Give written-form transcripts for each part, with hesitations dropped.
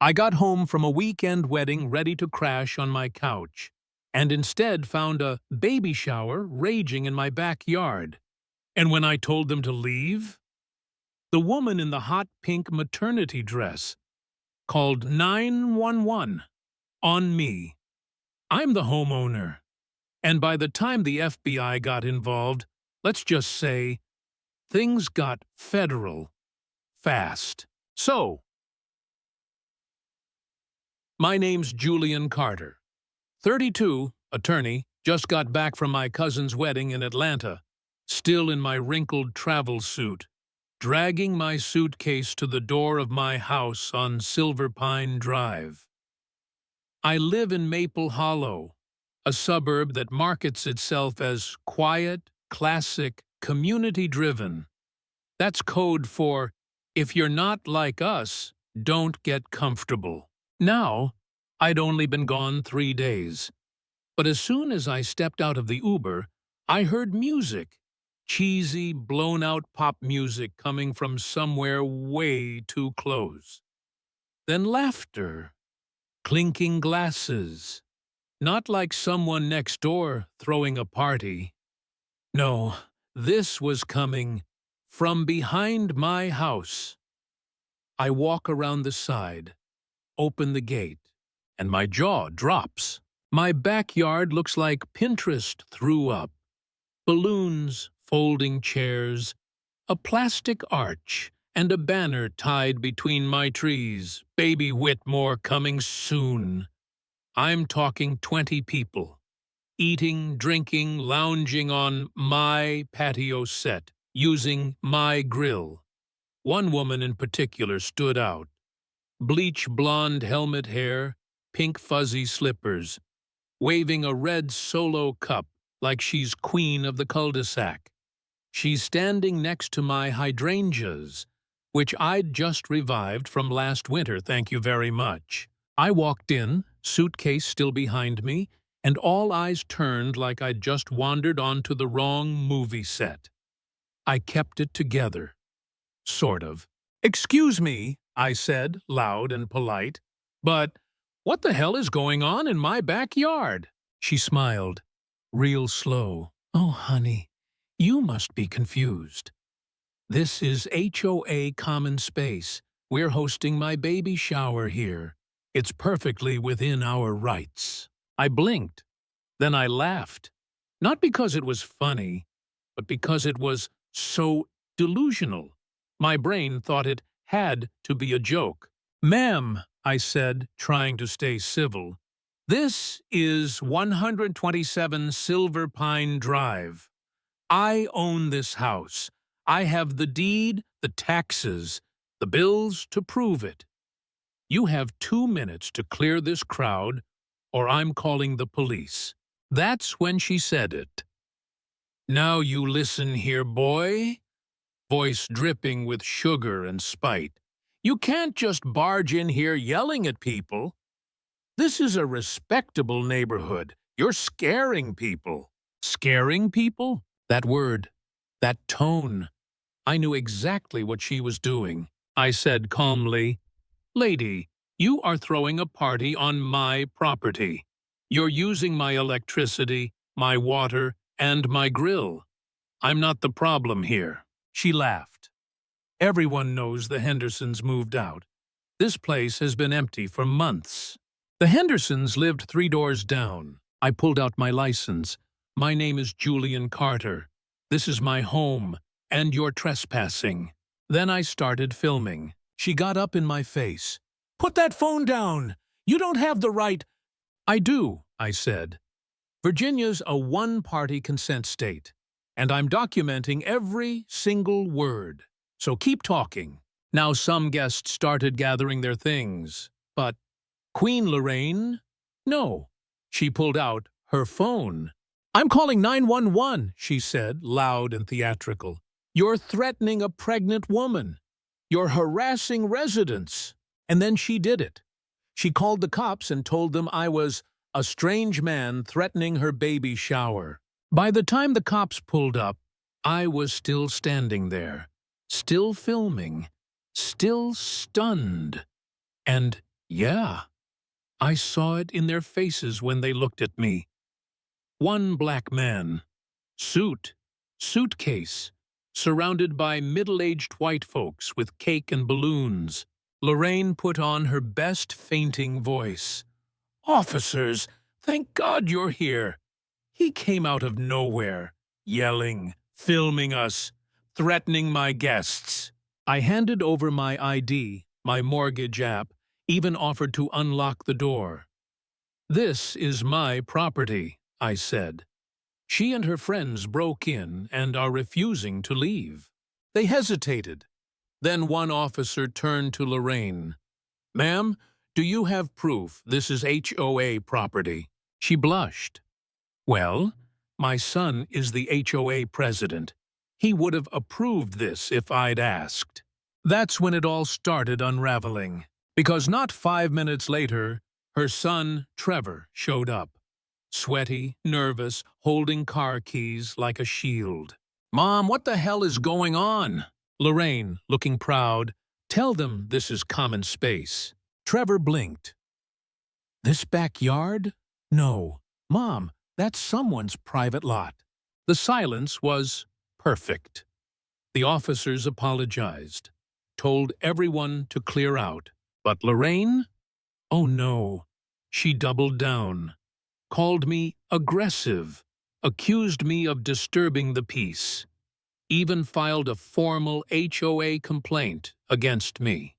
I got home from a weekend wedding ready to crash on my couch, and instead found a baby shower raging in my backyard. And when I told them to leave, the woman in the hot pink maternity dress called 911 on me. I'm the homeowner, and by the time the FBI got involved, let's just say, things got federal fast. So, my name's Julian Carter, 32, attorney, just got back from my cousin's wedding in Atlanta, still in my wrinkled travel suit, dragging my suitcase to the door of my house on Silver Pine Drive. I live in Maple Hollow, a suburb that markets itself as quiet, classic, community-driven. That's code for, if you're not like us, don't get comfortable. Now, I'd only been gone 3 days, but as soon as I stepped out of the Uber, I heard music, cheesy, blown-out pop music coming from somewhere way too close. Then laughter, clinking glasses, not like someone next door throwing a party. No, this was coming from behind my house. I walk around the side, open the gate, and my jaw drops. My backyard looks like Pinterest threw up. Balloons, folding chairs, a plastic arch, and a banner tied between my trees. Baby Whitmore coming soon. I'm talking 20 people. Eating, drinking, lounging on my patio set, using my grill. One woman in particular stood out. Bleach blonde helmet hair, pink fuzzy slippers, waving a red Solo cup like she's queen of the cul-de-sac. She's standing next to my hydrangeas, which I'd just revived from last winter, thank you very much. I walked in, suitcase still behind me, and all eyes turned like I'd just wandered onto the wrong movie set. I kept it together. Sort of. "Excuse me," I said, loud and polite, "but what the hell is going on in my backyard?" She smiled, real slow. "Oh, honey, you must be confused. This is HOA common space. We're hosting my baby shower here. It's perfectly within our rights." I blinked. Then I laughed. Not because it was funny, but because it was so delusional. My brain thought it had to be a joke. "Ma'am," I said, trying to stay civil, "this is 127 Silver Pine Drive. I own this house. I have the deed, the taxes, the bills to prove it. You have 2 minutes to clear this crowd, or I'm calling the police." That's when she said it. "Now you listen here, boy," voice dripping with sugar and spite. "You can't just barge in here yelling at people. This is a respectable neighborhood. You're scaring people." Scaring people? That word, that tone. I knew exactly what she was doing. I said calmly, "Lady, you are throwing a party on my property. You're using my electricity, my water, and my grill. I'm not the problem here." She laughed. "Everyone knows the Hendersons moved out. This place has been empty for months." The Hendersons lived 3 doors down. I pulled out my license. "My name is Julian Carter. This is my home, and you're trespassing." Then I started filming. She got up in my face. "Put that phone down! You don't have the right—" "I do," I said. "Virginia's a one-party consent state, and I'm documenting every single word. So keep talking." Now some guests started gathering their things, but Queen Lorraine? No. She pulled out her phone. "I'm calling 911, she said, loud and theatrical. "You're threatening a pregnant woman. You're harassing residents." And then she did it. She called the cops and told them I was a strange man threatening her baby shower. By the time the cops pulled up, I was still standing there, still filming, still stunned, and Yeah, I saw it in their faces when they looked at me. One black man, suitcase, surrounded by middle-aged white folks with cake and balloons. Lorraine put on her best fainting voice. "Officers, thank God you're here." He came out of nowhere, yelling, filming us, threatening my guests. I handed over my ID, my mortgage app, even offered to unlock the door. "This is my property," I said. "She and her friends broke in and are refusing to leave." They hesitated. Then one officer turned to Lorraine. "Ma'am, do you have proof this is HOA property?" She blushed. "Well, my son is the HOA president. He would have approved this if I'd asked." That's when it all started unraveling, because not 5 minutes later, her son, Trevor, showed up. Sweaty, nervous, holding car keys like a shield. "Mom, what the hell is going on?" Lorraine, looking proud, "Tell them this is common space." Trevor blinked. "This backyard? No. Mom, that's someone's private lot." The silence was perfect. The officers apologized, told everyone to clear out. But Lorraine? Oh no. She doubled down, called me aggressive, accused me of disturbing the peace, even filed a formal HOA complaint against me.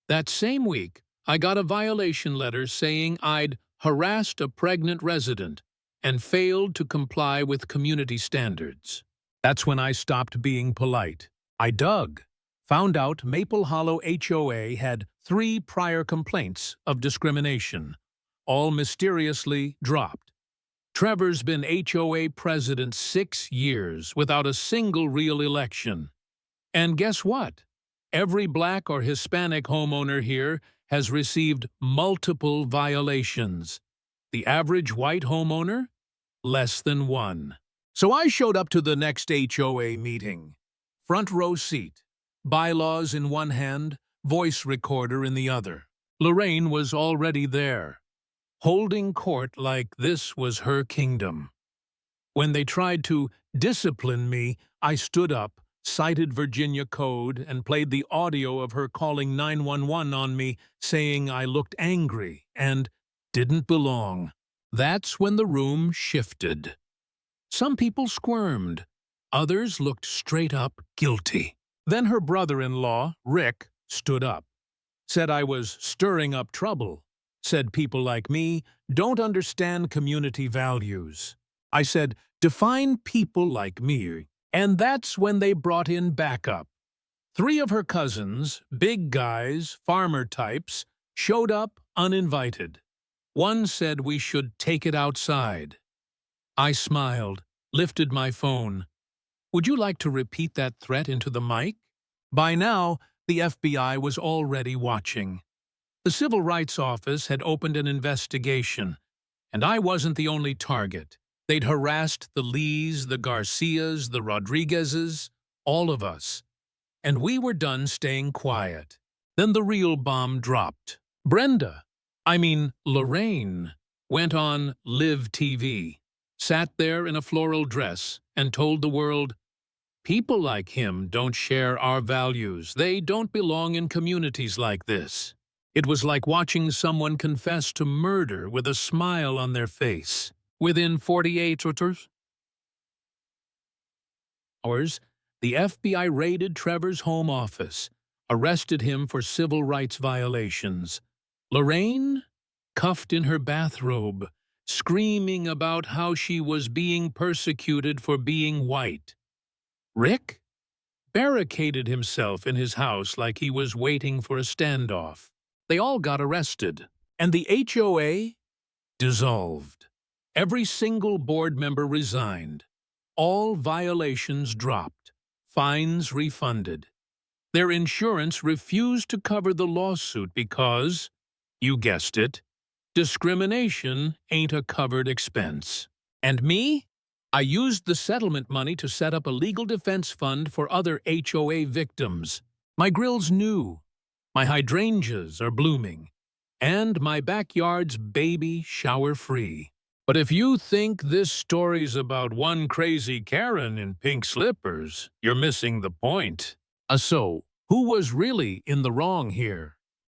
That same week, I got a violation letter saying I'd harassed a pregnant resident and failed to comply with community standards. That's when I stopped being polite. I dug, found out Maple Hollow HOA had 3 prior complaints of discrimination, all mysteriously dropped. Trevor's been HOA president 6 years without a single real election. And guess what? Every black or Hispanic homeowner here has received multiple violations. The average white homeowner? Less than 1. So I showed up to the next HOA meeting. Front row seat, bylaws in one hand, voice recorder in the other. Lorraine was already there, holding court like this was her kingdom. When they tried to discipline me, I stood up, cited Virginia code, and played the audio of her calling 911 on me, saying I looked angry and didn't belong. That's when the room shifted. Some people squirmed. Others looked straight up guilty. Then her brother-in-law, Rick, stood up, said I was stirring up trouble, said people like me don't understand community values. I said, define people like me. And that's when they brought in backup. 3 of her cousins, big guys, farmer types, showed up uninvited. One said we should take it outside. I smiled, lifted my phone. Would you like to repeat that threat into the mic? By now, the FBI was already watching. The Civil Rights Office had opened an investigation, and I wasn't the only target. They'd harassed the Lees, the Garcias, the Rodriguezes, all of us. And we were done staying quiet. Then the real bomb dropped. Lorraine, went on Live TV, sat there in a floral dress, and told the world, people like him don't share our values. They don't belong in communities like this. It was like watching someone confess to murder with a smile on their face. Within 48 hours, the FBI raided Trevor's home office, arrested him for civil rights violations. Lorraine, cuffed in her bathrobe, screaming about how she was being persecuted for being white. Rick barricaded himself in his house like he was waiting for a standoff. They all got arrested, and the HOA dissolved. Every single board member resigned. All violations dropped. Fines refunded. Their insurance refused to cover the lawsuit because, you guessed it, discrimination ain't a covered expense. And me? I used the settlement money to set up a legal defense fund for other HOA victims. My grill's new. My hydrangeas are blooming. and my backyard's baby shower-free. But if you think this story's about one crazy Karen in pink slippers, you're missing the point. So, who was really in the wrong here?